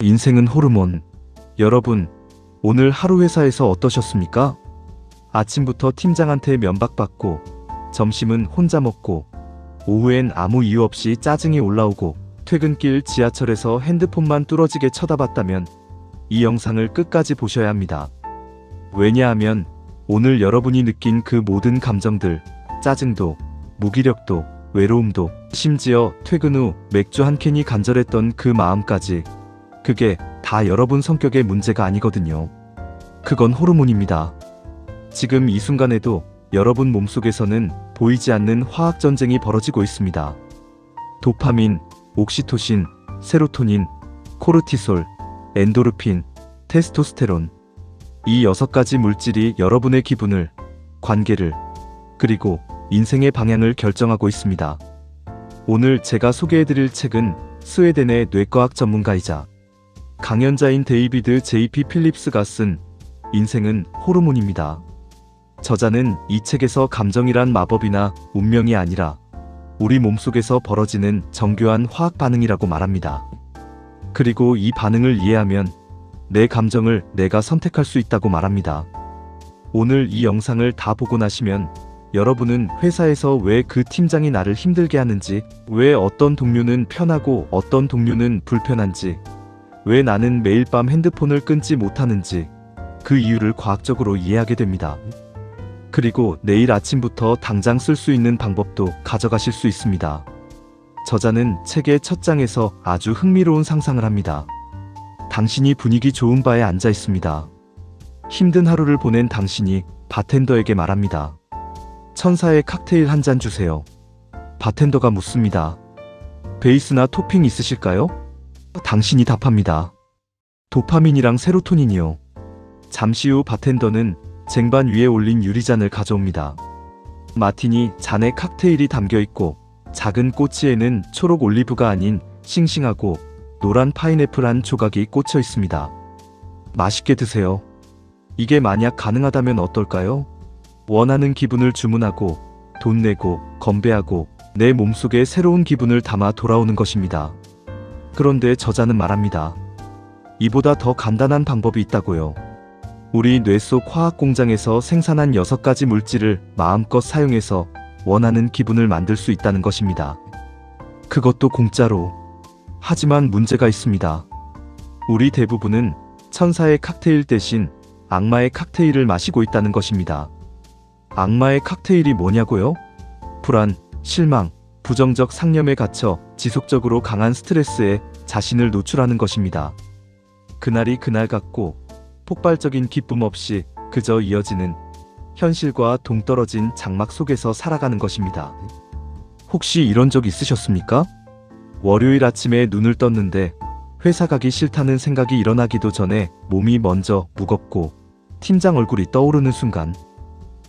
인생은 호르몬. 여러분, 오늘 하루 회사에서 어떠셨습니까? 아침부터 팀장한테 면박받고, 점심은 혼자 먹고, 오후엔 아무 이유 없이 짜증이 올라오고, 퇴근길 지하철에서 핸드폰만 뚫어지게 쳐다봤다면 이 영상을 끝까지 보셔야 합니다. 왜냐하면 오늘 여러분이 느낀 그 모든 감정들, 짜증도, 무기력도, 외로움도, 심지어 퇴근 후 맥주 한 캔이 간절했던 그 마음까지, 그게 다 여러분 성격의 문제가 아니거든요. 그건 호르몬입니다. 지금 이 순간에도 여러분 몸속에서는 보이지 않는 화학전쟁이 벌어지고 있습니다. 도파민, 옥시토신, 세로토닌, 코르티솔, 엔도르핀, 테스토스테론. 이 6가지 물질이 여러분의 기분을, 관계를, 그리고 인생의 방향을 결정하고 있습니다. 오늘 제가 소개해드릴 책은 스웨덴의 뇌과학 전문가이자 강연자인 데이비드 J.P. 필립스가 쓴 인생은 호르몬입니다. 저자는 이 책에서 감정이란 마법이나 운명이 아니라 우리 몸속에서 벌어지는 정교한 화학 반응이라고 말합니다. 그리고 이 반응을 이해하면 내 감정을 내가 선택할 수 있다고 말합니다. 오늘 이 영상을 다 보고 나시면 여러분은 회사에서 왜 그 팀장이 나를 힘들게 하는지, 왜 어떤 동료는 편하고 어떤 동료는 불편한지, 왜 나는 매일 밤 핸드폰을 끊지 못하는지 그 이유를 과학적으로 이해하게 됩니다. 그리고 내일 아침부터 당장 쓸 수 있는 방법도 가져가실 수 있습니다. 저자는 책의 첫 장에서 아주 흥미로운 상상을 합니다. 당신이 분위기 좋은 바에 앉아 있습니다. 힘든 하루를 보낸 당신이 바텐더에게 말합니다. 천사의 칵테일 한 잔 주세요. 바텐더가 묻습니다. 베이스나 토핑 있으실까요? 당신이 답합니다. 도파민이랑 세로토닌이요. 잠시 후 바텐더는 쟁반 위에 올린 유리잔을 가져옵니다. 마티니 잔에 칵테일이 담겨있고 작은 꼬치에는 초록 올리브가 아닌 싱싱하고 노란 파인애플 한 조각이 꽂혀 있습니다. 맛있게 드세요. 이게 만약 가능하다면 어떨까요? 원하는 기분을 주문하고 돈 내고 건배하고 내 몸속에 새로운 기분을 담아 돌아오는 것입니다. 그런데 저자는 말합니다. 이보다 더 간단한 방법이 있다고요. 우리 뇌 속 화학 공장에서 생산한 6가지 물질을 마음껏 사용해서 원하는 기분을 만들 수 있다는 것입니다. 그것도 공짜로. 하지만 문제가 있습니다. 우리 대부분은 천사의 칵테일 대신 악마의 칵테일을 마시고 있다는 것입니다. 악마의 칵테일이 뭐냐고요? 불안, 실망, 부정적 상념에 갇혀 지속적으로 강한 스트레스에 자신을 노출하는 것입니다. 그날이 그날 같고 폭발적인 기쁨 없이 그저 이어지는 현실과 동떨어진 장막 속에서 살아가는 것입니다. 혹시 이런 적 있으셨습니까? 월요일 아침에 눈을 떴는데 회사 가기 싫다는 생각이 일어나기도 전에 몸이 먼저 무겁고 팀장 얼굴이 떠오르는 순간,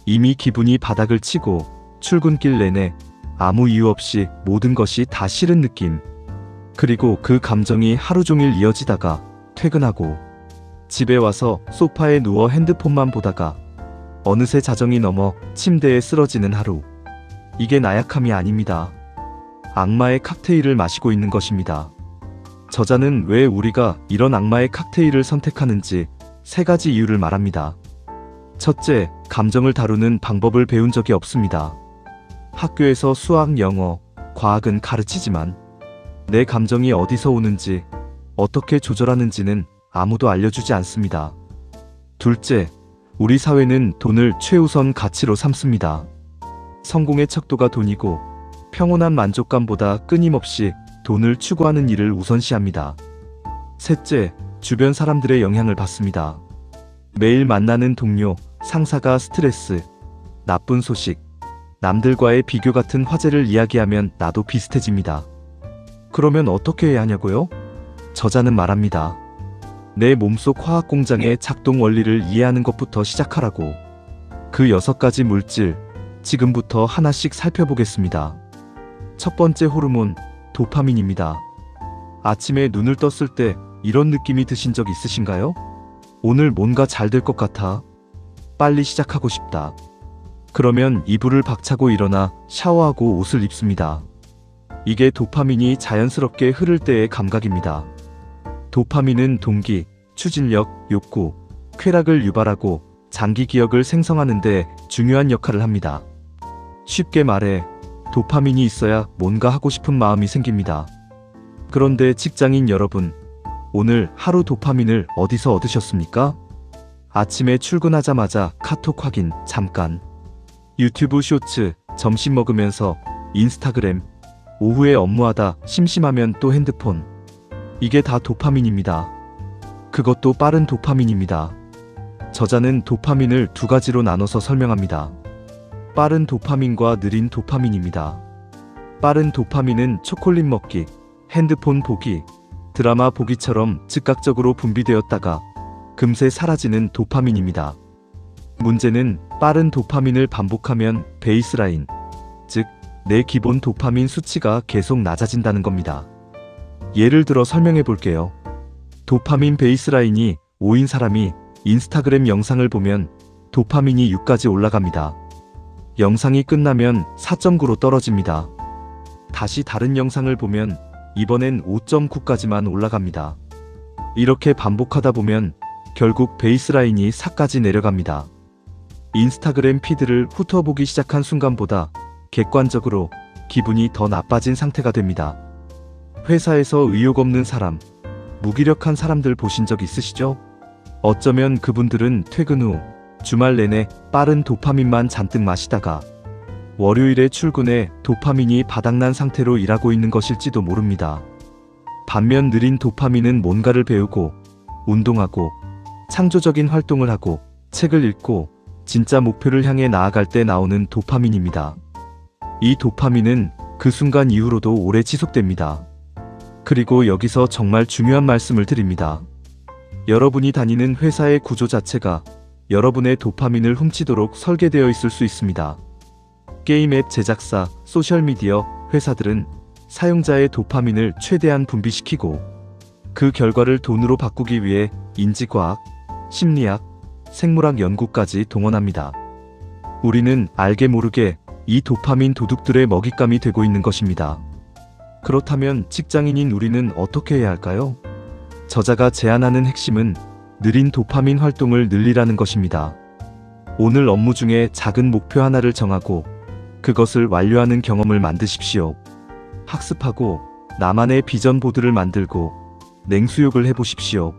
이미 기분이 바닥을 치고 출근길 내내 아무 이유 없이 모든 것이 다 싫은 느낌. 그리고 그 감정이 하루 종일 이어지다가 퇴근하고 집에 와서 소파에 누워 핸드폰만 보다가 어느새 자정이 넘어 침대에 쓰러지는 하루. 이게 나약함이 아닙니다. 악마의 칵테일을 마시고 있는 것입니다. 저자는 왜 우리가 이런 악마의 칵테일을 선택하는지 3가지 이유를 말합니다. 첫째, 감정을 다루는 방법을 배운 적이 없습니다. 학교에서 수학, 영어, 과학은 가르치지만 내 감정이 어디서 오는지, 어떻게 조절하는지는 아무도 알려주지 않습니다. 둘째, 우리 사회는 돈을 최우선 가치로 삼습니다. 성공의 척도가 돈이고 평온한 만족감보다 끊임없이 돈을 추구하는 일을 우선시합니다. 셋째, 주변 사람들의 영향을 받습니다. 매일 만나는 동료, 상사가 스트레스, 나쁜 소식, 남들과의 비교 같은 화제를 이야기하면 나도 비슷해집니다. 그러면 어떻게 해야 하냐고요? 저자는 말합니다. 내 몸속 화학 공장의 작동 원리를 이해하는 것부터 시작하라고. 그 6가지 물질, 지금부터 하나씩 살펴보겠습니다. 첫 번째 호르몬, 도파민입니다. 아침에 눈을 떴을 때 이런 느낌이 드신 적 있으신가요? 오늘 뭔가 잘 될 것 같아. 빨리 시작하고 싶다. 그러면 이불을 박차고 일어나 샤워하고 옷을 입습니다. 이게 도파민이 자연스럽게 흐를 때의 감각입니다. 도파민은 동기, 추진력, 욕구, 쾌락을 유발하고 장기 기억을 생성하는 데 중요한 역할을 합니다. 쉽게 말해 도파민이 있어야 뭔가 하고 싶은 마음이 생깁니다. 그런데 직장인 여러분, 오늘 하루 도파민을 어디서 얻으셨습니까? 아침에 출근하자마자 카톡 확인 잠깐, 유튜브 쇼츠, 점심 먹으면서 인스타그램, 오후에 업무하다 심심하면 또 핸드폰. 이게 다 도파민입니다. 그것도 빠른 도파민입니다. 저자는 도파민을 두 가지로 나눠서 설명합니다. 빠른 도파민과 느린 도파민입니다. 빠른 도파민은 초콜릿 먹기, 핸드폰 보기, 드라마 보기처럼 즉각적으로 분비되었다가 금세 사라지는 도파민입니다. 문제는 빠른 도파민을 반복하면 베이스라인, 즉 내 기본 도파민 수치가 계속 낮아진다는 겁니다. 예를 들어 설명해 볼게요. 도파민 베이스라인이 5인 사람이 인스타그램 영상을 보면 도파민이 6까지 올라갑니다. 영상이 끝나면 4.9로 떨어집니다. 다시 다른 영상을 보면 이번엔 5.9까지만 올라갑니다. 이렇게 반복하다 보면 결국 베이스라인이 4까지 내려갑니다. 인스타그램 피드를 훑어보기 시작한 순간보다 객관적으로 기분이 더 나빠진 상태가 됩니다. 회사에서 의욕 없는 사람, 무기력한 사람들 보신 적 있으시죠? 어쩌면 그분들은 퇴근 후 주말 내내 빠른 도파민만 잔뜩 마시다가 월요일에 출근해 도파민이 바닥난 상태로 일하고 있는 것일지도 모릅니다. 반면 느린 도파민은 뭔가를 배우고, 운동하고, 창조적인 활동을 하고, 책을 읽고, 진짜 목표를 향해 나아갈 때 나오는 도파민입니다. 이 도파민은 그 순간 이후로도 오래 지속됩니다. 그리고 여기서 정말 중요한 말씀을 드립니다. 여러분이 다니는 회사의 구조 자체가 여러분의 도파민을 훔치도록 설계되어 있을 수 있습니다. 게임 앱 제작사, 소셜미디어 회사들은 사용자의 도파민을 최대한 분비시키고 그 결과를 돈으로 바꾸기 위해 인지과학, 심리학, 생물학 연구까지 동원합니다. 우리는 알게 모르게 이 도파민 도둑들의 먹잇감이 되고 있는 것입니다. 그렇다면 직장인인 우리는 어떻게 해야 할까요? 저자가 제안하는 핵심은 느린 도파민 활동을 늘리라는 것입니다. 오늘 업무 중에 작은 목표 하나를 정하고 그것을 완료하는 경험을 만드십시오. 학습하고 나만의 비전 보드를 만들고 냉수욕을 해보십시오.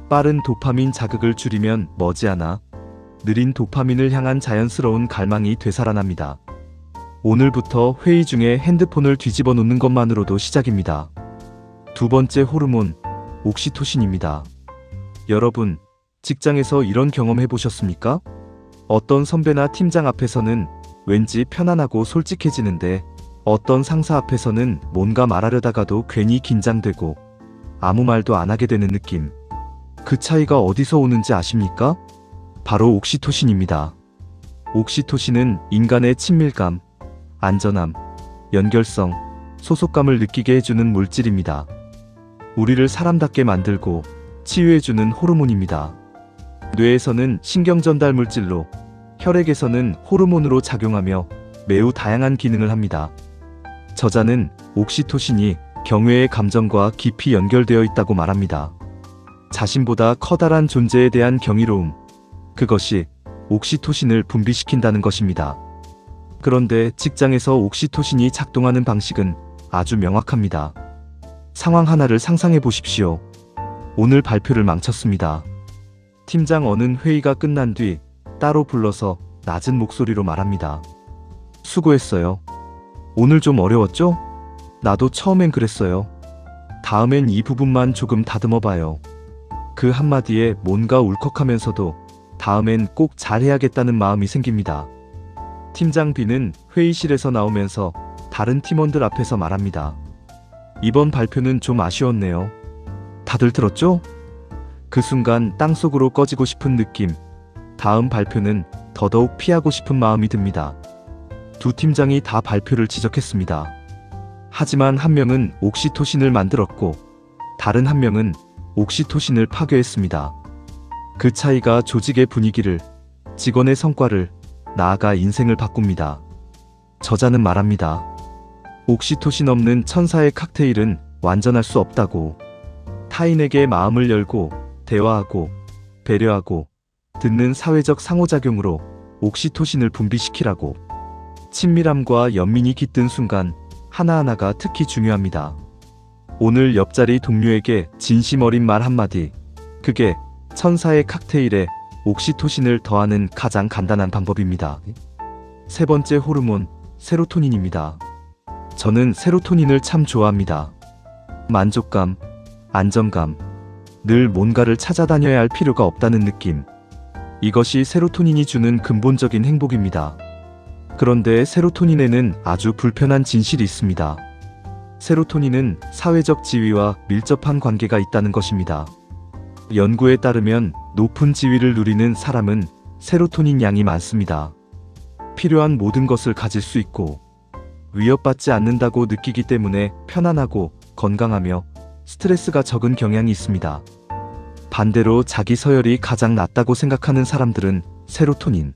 빠른 도파민 자극을 줄이면 머지않아 느린 도파민을 향한 자연스러운 갈망이 되살아납니다. 오늘부터 회의 중에 핸드폰을 뒤집어 놓는 것만으로도 시작입니다. 두 번째 호르몬, 옥시토신입니다. 여러분, 직장에서 이런 경험 해보셨습니까? 어떤 선배나 팀장 앞에서는 왠지 편안하고 솔직해지는데 어떤 상사 앞에서는 뭔가 말하려다가도 괜히 긴장되고 아무 말도 안 하게 되는 느낌. 그 차이가 어디서 오는지 아십니까? 바로 옥시토신입니다. 옥시토신은 인간의 친밀감, 안전함, 연결성, 소속감을 느끼게 해주는 물질입니다. 우리를 사람답게 만들고 치유해주는 호르몬입니다. 뇌에서는 신경전달 물질로, 혈액에서는 호르몬으로 작용하며 매우 다양한 기능을 합니다. 저자는 옥시토신이 경외의 감정과 깊이 연결되어 있다고 말합니다. 자신보다 커다란 존재에 대한 경이로움, 그것이 옥시토신을 분비시킨다는 것입니다. 그런데 직장에서 옥시토신이 작동하는 방식은 아주 명확합니다. 상황 하나를 상상해 보십시오. 오늘 발표를 망쳤습니다. 팀장 어는 회의가 끝난 뒤 따로 불러서 낮은 목소리로 말합니다. 수고했어요. 오늘 좀 어려웠죠? 나도 처음엔 그랬어요. 다음엔 이 부분만 조금 다듬어 봐요. 그 한마디에 뭔가 울컥하면서도 다음엔 꼭 잘해야겠다는 마음이 생깁니다. 팀장 B는 회의실에서 나오면서 다른 팀원들 앞에서 말합니다. 이번 발표는 좀 아쉬웠네요. 다들 들었죠? 그 순간 땅속으로 꺼지고 싶은 느낌. 다음 발표는 더더욱 피하고 싶은 마음이 듭니다. 두 팀장이 다 발표를 지적했습니다. 하지만 한 명은 옥시토신을 만들었고 다른 한 명은 옥시토신을 파괴했습니다. 그 차이가 조직의 분위기를, 직원의 성과를, 나아가 인생을 바꿉니다. 저자는 말합니다. 옥시토신 없는 천사의 칵테일은 완전할 수 없다고. 타인에게 마음을 열고 대화하고 배려하고 듣는 사회적 상호작용으로 옥시토신을 분비시키라고. 친밀함과 연민이 깃든 순간 하나하나가 특히 중요합니다. 오늘 옆자리 동료에게 진심 어린 말 한마디, 그게 천사의 칵테일에 옥시토신을 더하는 가장 간단한 방법입니다. 세 번째 호르몬, 세로토닌입니다. 저는 세로토닌을 참 좋아합니다. 만족감, 안정감, 늘 뭔가를 찾아다녀야 할 필요가 없다는 느낌. 이것이 세로토닌이 주는 근본적인 행복입니다. 그런데 세로토닌에는 아주 불편한 진실이 있습니다. 세로토닌은 사회적 지위와 밀접한 관계가 있다는 것입니다. 연구에 따르면 높은 지위를 누리는 사람은 세로토닌 양이 많습니다. 필요한 모든 것을 가질 수 있고 위협받지 않는다고 느끼기 때문에 편안하고 건강하며 스트레스가 적은 경향이 있습니다. 반대로 자기 서열이 가장 낮다고 생각하는 사람들은 세로토닌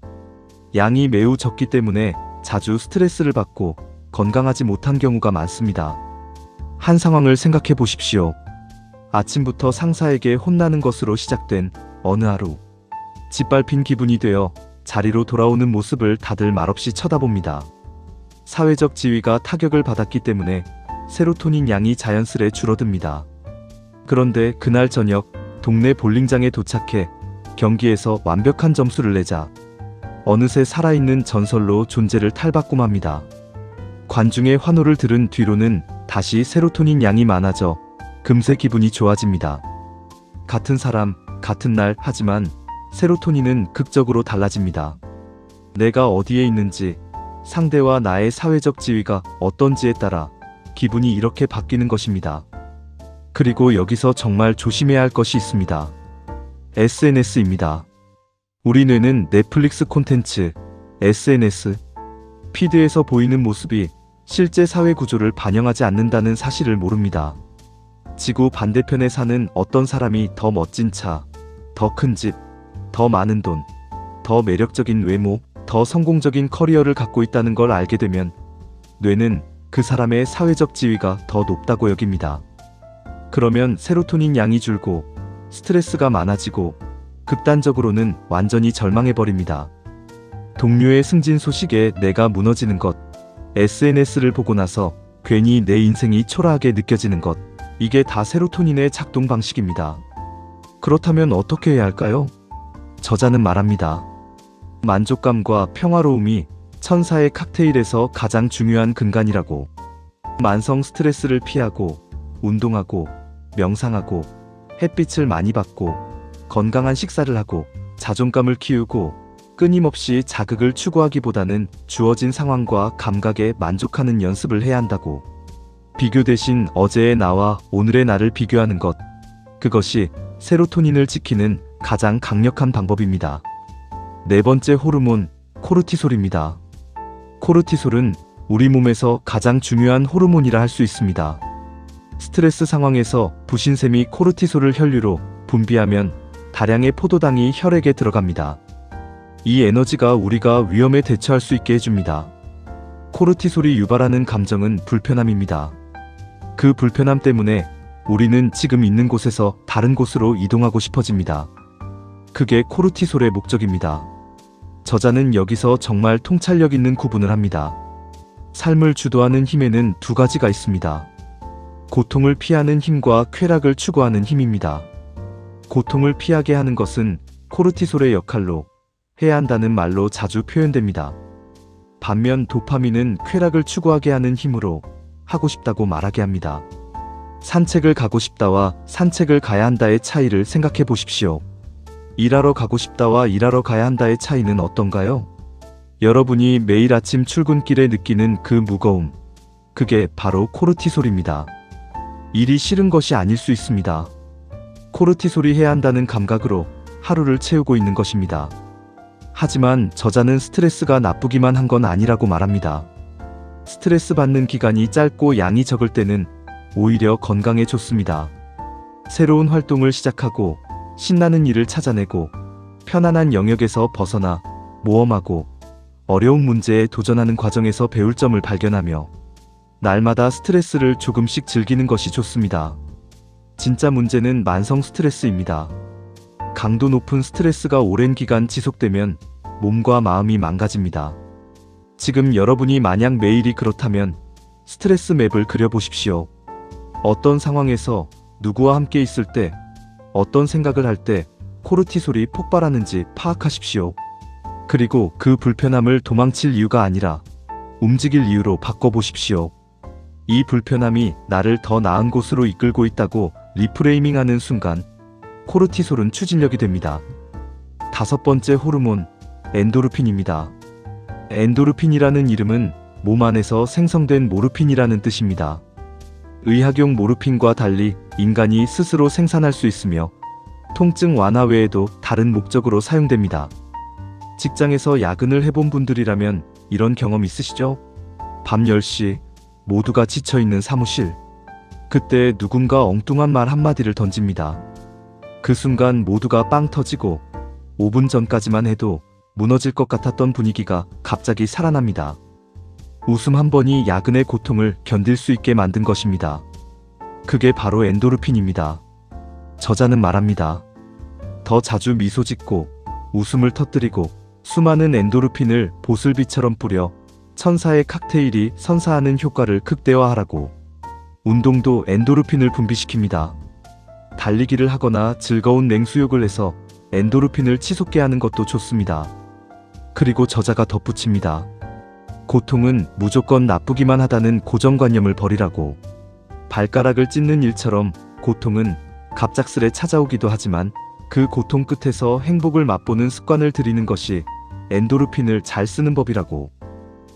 양이 매우 적기 때문에 자주 스트레스를 받고 건강하지 못한 경우가 많습니다. 한 상황을 생각해 보십시오. 아침부터 상사에게 혼나는 것으로 시작된 어느 하루. 짓밟힌 기분이 되어 자리로 돌아오는 모습을 다들 말없이 쳐다봅니다. 사회적 지위가 타격을 받았기 때문에 세로토닌 양이 자연스레 줄어듭니다. 그런데 그날 저녁 동네 볼링장에 도착해 경기에서 완벽한 점수를 내자 어느새 살아있는 전설로 존재를 탈바꿈합니다. 관중의 환호를 들은 뒤로는 다시 세로토닌 양이 많아져 금세 기분이 좋아집니다. 같은 사람, 같은 날 하지만 세로토닌은 극적으로 달라집니다. 내가 어디에 있는지, 상대와 나의 사회적 지위가 어떤지에 따라 기분이 이렇게 바뀌는 것입니다. 그리고 여기서 정말 조심해야 할 것이 있습니다. SNS입니다. 우리 뇌는 넷플릭스 콘텐츠, SNS, 피드에서 보이는 모습이 실제 사회 구조를 반영하지 않는다는 사실을 모릅니다. 지구 반대편에 사는 어떤 사람이 더 멋진 차, 더 큰 집, 더 많은 돈, 더 매력적인 외모, 더 성공적인 커리어를 갖고 있다는 걸 알게 되면 뇌는 그 사람의 사회적 지위가 더 높다고 여깁니다. 그러면 세로토닌 양이 줄고 스트레스가 많아지고 극단적으로는 완전히 절망해버립니다. 동료의 승진 소식에 내가 무너지는 것, SNS를 보고 나서 괜히 내 인생이 초라하게 느껴지는 것, 이게 다 세로토닌의 작동 방식입니다. 그렇다면 어떻게 해야 할까요? 저자는 말합니다. 만족감과 평화로움이 천사의 칵테일에서 가장 중요한 근간이라고. 만성 스트레스를 피하고 운동하고 명상하고 햇빛을 많이 받고 건강한 식사를 하고 자존감을 키우고 끊임없이 자극을 추구하기보다는 주어진 상황과 감각에 만족하는 연습을 해야 한다고. 비교 대신 어제의 나와 오늘의 나를 비교하는 것, 그것이 세로토닌을 지키는 가장 강력한 방법입니다. 네 번째 호르몬, 코르티솔입니다. 코르티솔은 우리 몸에서 가장 중요한 호르몬이라 할 수 있습니다. 스트레스 상황에서 부신샘이 코르티솔을 혈류로 분비하면 다량의 포도당이 혈액에 들어갑니다. 이 에너지가 우리가 위험에 대처할 수 있게 해줍니다. 코르티솔이 유발하는 감정은 불편함입니다. 그 불편함 때문에 우리는 지금 있는 곳에서 다른 곳으로 이동하고 싶어집니다. 그게 코르티솔의 목적입니다. 저자는 여기서 정말 통찰력 있는 구분을 합니다. 삶을 주도하는 힘에는 두 가지가 있습니다. 고통을 피하는 힘과 쾌락을 추구하는 힘입니다. 고통을 피하게 하는 것은 코르티솔의 역할로 해야 한다는 말로 자주 표현됩니다. 반면 도파민은 쾌락을 추구하게 하는 힘으로 하고 싶다고 말하게 합니다. 산책을 가고 싶다와 산책을 가야 한다의 차이를 생각해 보십시오. 일하러 가고 싶다와 일하러 가야 한다의 차이는 어떤가요? 여러분이 매일 아침 출근길에 느끼는 그 무거움, 그게 바로 코르티솔입니다. 일이 싫은 것이 아닐 수 있습니다. 코르티솔이 해야 한다는 감각으로 하루를 채우고 있는 것입니다. 하지만 저자는 스트레스가 나쁘기만 한 건 아니라고 말합니다. 스트레스 받는 기간이 짧고 양이 적을 때는 오히려 건강에 좋습니다. 새로운 활동을 시작하고 신나는 일을 찾아내고 편안한 영역에서 벗어나 모험하고 어려운 문제에 도전하는 과정에서 배울 점을 발견하며 날마다 스트레스를 조금씩 즐기는 것이 좋습니다. 진짜 문제는 만성 스트레스입니다. 강도 높은 스트레스가 오랜 기간 지속되면 몸과 마음이 망가집니다. 지금 여러분이 만약 매일이 그렇다면 스트레스 맵을 그려보십시오. 어떤 상황에서 누구와 함께 있을 때, 어떤 생각을 할 때 코르티솔이 폭발하는지 파악하십시오. 그리고 그 불편함을 도망칠 이유가 아니라 움직일 이유로 바꿔보십시오. 이 불편함이 나를 더 나은 곳으로 이끌고 있다고 리프레이밍하는 순간 코르티솔은 추진력이 됩니다. 다섯 번째 호르몬, 엔도르핀입니다. 엔도르핀이라는 이름은 몸 안에서 생성된 모르핀이라는 뜻입니다. 의학용 모르핀과 달리 인간이 스스로 생산할 수 있으며 통증 완화 외에도 다른 목적으로 사용됩니다. 직장에서 야근을 해본 분들이라면 이런 경험 있으시죠? 밤 10시 모두가 지쳐있는 사무실. 그때 누군가 엉뚱한 말 한마디를 던집니다. 그 순간 모두가 빵 터지고 5분 전까지만 해도 무너질 것 같았던 분위기가 갑자기 살아납니다. 웃음 한 번이 야근의 고통을 견딜 수 있게 만든 것입니다. 그게 바로 엔도르핀입니다. 저자는 말합니다. 더 자주 미소 짓고 웃음을 터뜨리고 수많은 엔도르핀을 보슬비처럼 뿌려 천사의 칵테일이 선사하는 효과를 극대화하라고. 운동도 엔도르핀을 분비시킵니다. 달리기를 하거나 즐거운 냉수욕을 해서 엔도르핀을 치솟게 하는 것도 좋습니다. 그리고 저자가 덧붙입니다. 고통은 무조건 나쁘기만 하다는 고정관념을 버리라고. 발가락을 찢는 일처럼 고통은 갑작스레 찾아오기도 하지만 그 고통 끝에서 행복을 맛보는 습관을 들이는 것이 엔도르핀을 잘 쓰는 법이라고.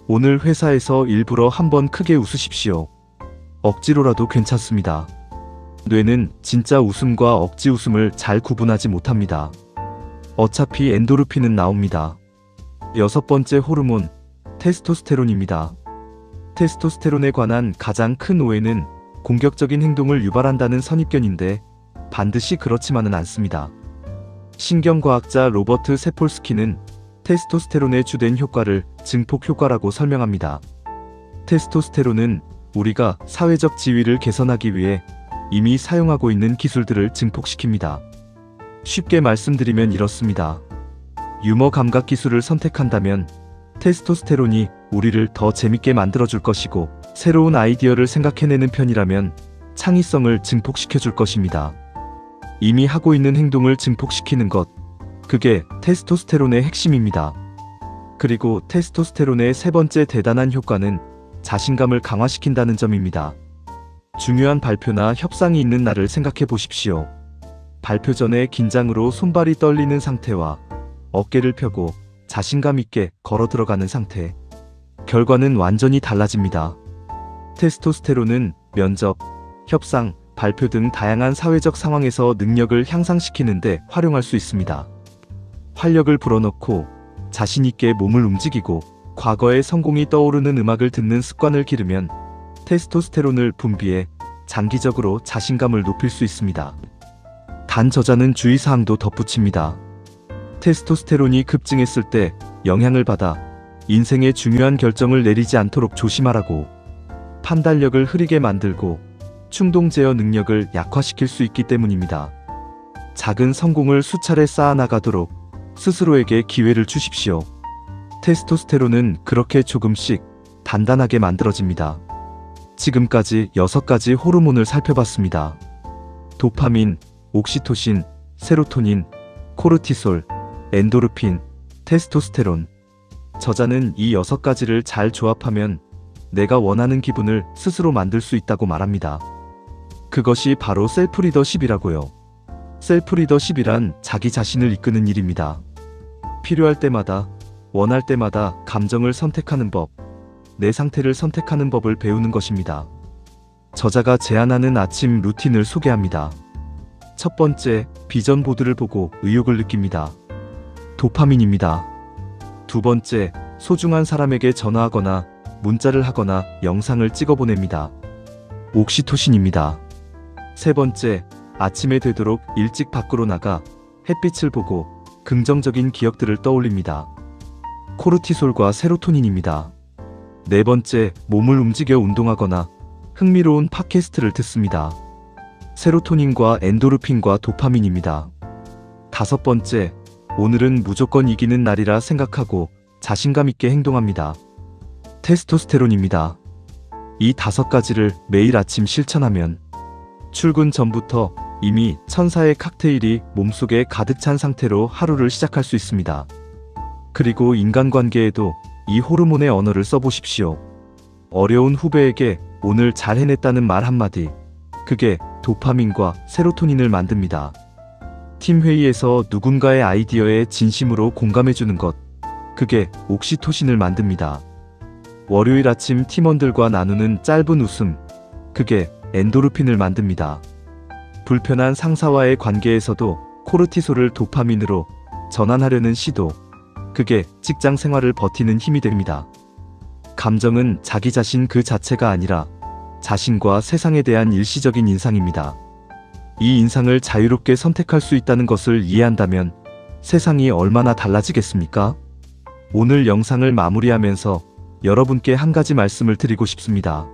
오늘 회사에서 일부러 한번 크게 웃으십시오. 억지로라도 괜찮습니다. 뇌는 진짜 웃음과 억지 웃음을 잘 구분하지 못합니다. 어차피 엔도르핀은 나옵니다. 여섯 번째 호르몬, 테스토스테론입니다. 테스토스테론에 관한 가장 큰 오해는 공격적인 행동을 유발한다는 선입견인데 반드시 그렇지만은 않습니다. 신경과학자 로버트 세폴스키는 테스토스테론의 주된 효과를 증폭 효과라고 설명합니다. 테스토스테론은 우리가 사회적 지위를 개선하기 위해 이미 사용하고 있는 기술들을 증폭시킵니다. 쉽게 말씀드리면 이렇습니다. 유머 감각 기술을 선택한다면 테스토스테론이 우리를 더 재밌게 만들어줄 것이고, 새로운 아이디어를 생각해내는 편이라면 창의성을 증폭시켜줄 것입니다. 이미 하고 있는 행동을 증폭시키는 것, 그게 테스토스테론의 핵심입니다. 그리고 테스토스테론의 세 번째 대단한 효과는 자신감을 강화시킨다는 점입니다. 중요한 발표나 협상이 있는 날을 생각해 보십시오. 발표 전에 긴장으로 손발이 떨리는 상태와 어깨를 펴고 자신감 있게 걸어 들어가는 상태. 결과는 완전히 달라집니다. 테스토스테론은 면접, 협상, 발표 등 다양한 사회적 상황에서 능력을 향상시키는데 활용할 수 있습니다. 활력을 불어넣고 자신 있게 몸을 움직이고 과거의 성공이 떠오르는 음악을 듣는 습관을 기르면 테스토스테론을 분비해 장기적으로 자신감을 높일 수 있습니다. 단 저자는 주의사항도 덧붙입니다. 테스토스테론이 급증했을 때 영향을 받아 인생의 중요한 결정을 내리지 않도록 조심하라고. 판단력을 흐리게 만들고 충동 제어 능력을 약화시킬 수 있기 때문입니다. 작은 성공을 수차례 쌓아나가도록 스스로에게 기회를 주십시오. 테스토스테론은 그렇게 조금씩 단단하게 만들어집니다. 지금까지 6가지 호르몬을 살펴봤습니다. 도파민, 옥시토신, 세로토닌, 코르티솔, 엔도르핀, 테스토스테론. 저자는 이 6가지를 잘 조합하면 내가 원하는 기분을 스스로 만들 수 있다고 말합니다. 그것이 바로 셀프 리더십이라고요. 셀프 리더십이란 자기 자신을 이끄는 일입니다. 필요할 때마다, 원할 때마다 감정을 선택하는 법, 내 상태를 선택하는 법을 배우는 것입니다. 저자가 제안하는 아침 루틴을 소개합니다. 첫 번째, 비전 보드를 보고 의욕을 느낍니다. 도파민입니다. 두 번째, 소중한 사람에게 전화하거나 문자를 하거나 영상을 찍어 보냅니다. 옥시토신입니다. 세 번째, 아침에 되도록 일찍 밖으로 나가 햇빛을 보고 긍정적인 기억들을 떠올립니다. 코르티솔과 세로토닌입니다. 네 번째, 몸을 움직여 운동하거나 흥미로운 팟캐스트를 듣습니다. 세로토닌과 엔도르핀과 도파민입니다. 5번째, 오늘은 무조건 이기는 날이라 생각하고 자신감 있게 행동합니다. 테스토스테론입니다. 이 5가지를 매일 아침 실천하면 출근 전부터 이미 천사의 칵테일이 몸속에 가득 찬 상태로 하루를 시작할 수 있습니다. 그리고 인간관계에도 이 호르몬의 언어를 써보십시오. 어려운 후배에게 오늘 잘 해냈다는 말 한마디, 그게 도파민과 세로토닌을 만듭니다. 팀 회의에서 누군가의 아이디어에 진심으로 공감해주는 것, 그게 옥시토신을 만듭니다. 월요일 아침 팀원들과 나누는 짧은 웃음, 그게 엔도르핀을 만듭니다. 불편한 상사와의 관계에서도 코르티솔을 도파민으로 전환하려는 시도, 그게 직장 생활을 버티는 힘이 됩니다. 감정은 자기 자신 그 자체가 아니라 자신과 세상에 대한 일시적인 인상입니다. 이 인상을 자유롭게 선택할 수 있다는 것을 이해한다면 세상이 얼마나 달라지겠습니까? 오늘 영상을 마무리하면서 여러분께 한 가지 말씀을 드리고 싶습니다.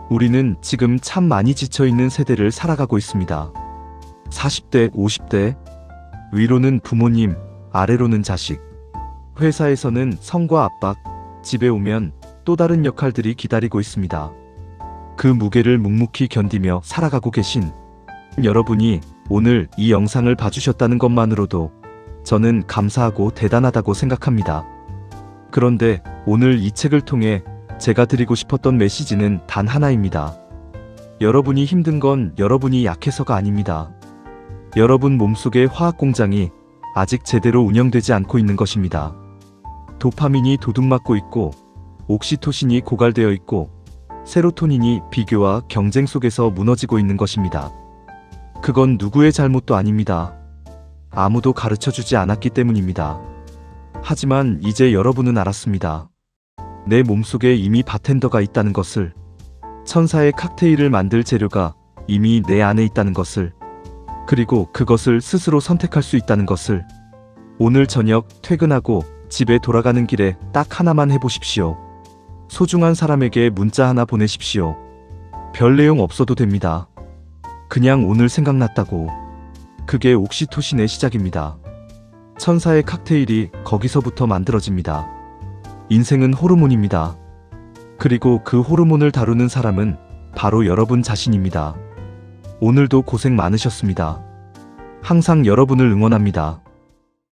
우리는 지금 참 많이 지쳐있는 세대를 살아가고 있습니다. 40대, 50대, 위로는 부모님, 아래로는 자식. 회사에서는 성과 압박, 집에 오면 또 다른 역할들이 기다리고 있습니다. 그 무게를 묵묵히 견디며 살아가고 계신 여러분이 오늘 이 영상을 봐주셨다는 것만으로도 저는 감사하고 대단하다고 생각합니다. 그런데 오늘 이 책을 통해 제가 드리고 싶었던 메시지는 단 하나입니다. 여러분이 힘든 건 여러분이 약해서가 아닙니다. 여러분 몸속의 화학공장이 아직 제대로 운영되지 않고 있는 것입니다. 도파민이 도둑맞고 있고, 옥시토신이 고갈되어 있고, 세로토닌이 비교와 경쟁 속에서 무너지고 있는 것입니다. 그건 누구의 잘못도 아닙니다. 아무도 가르쳐주지 않았기 때문입니다. 하지만 이제 여러분은 알았습니다. 내 몸속에 이미 바텐더가 있다는 것을, 천사의 칵테일을 만들 재료가 이미 내 안에 있다는 것을, 그리고 그것을 스스로 선택할 수 있다는 것을. 오늘 저녁 퇴근하고 집에 돌아가는 길에 딱 하나만 해보십시오. 소중한 사람에게 문자 하나 보내십시오. 별 내용 없어도 됩니다. 그냥 오늘 생각났다고. 그게 옥시토신의 시작입니다. 천사의 칵테일이 거기서부터 만들어집니다. 인생은 호르몬입니다. 그리고 그 호르몬을 다루는 사람은 바로 여러분 자신입니다. 오늘도 고생 많으셨습니다. 항상 여러분을 응원합니다.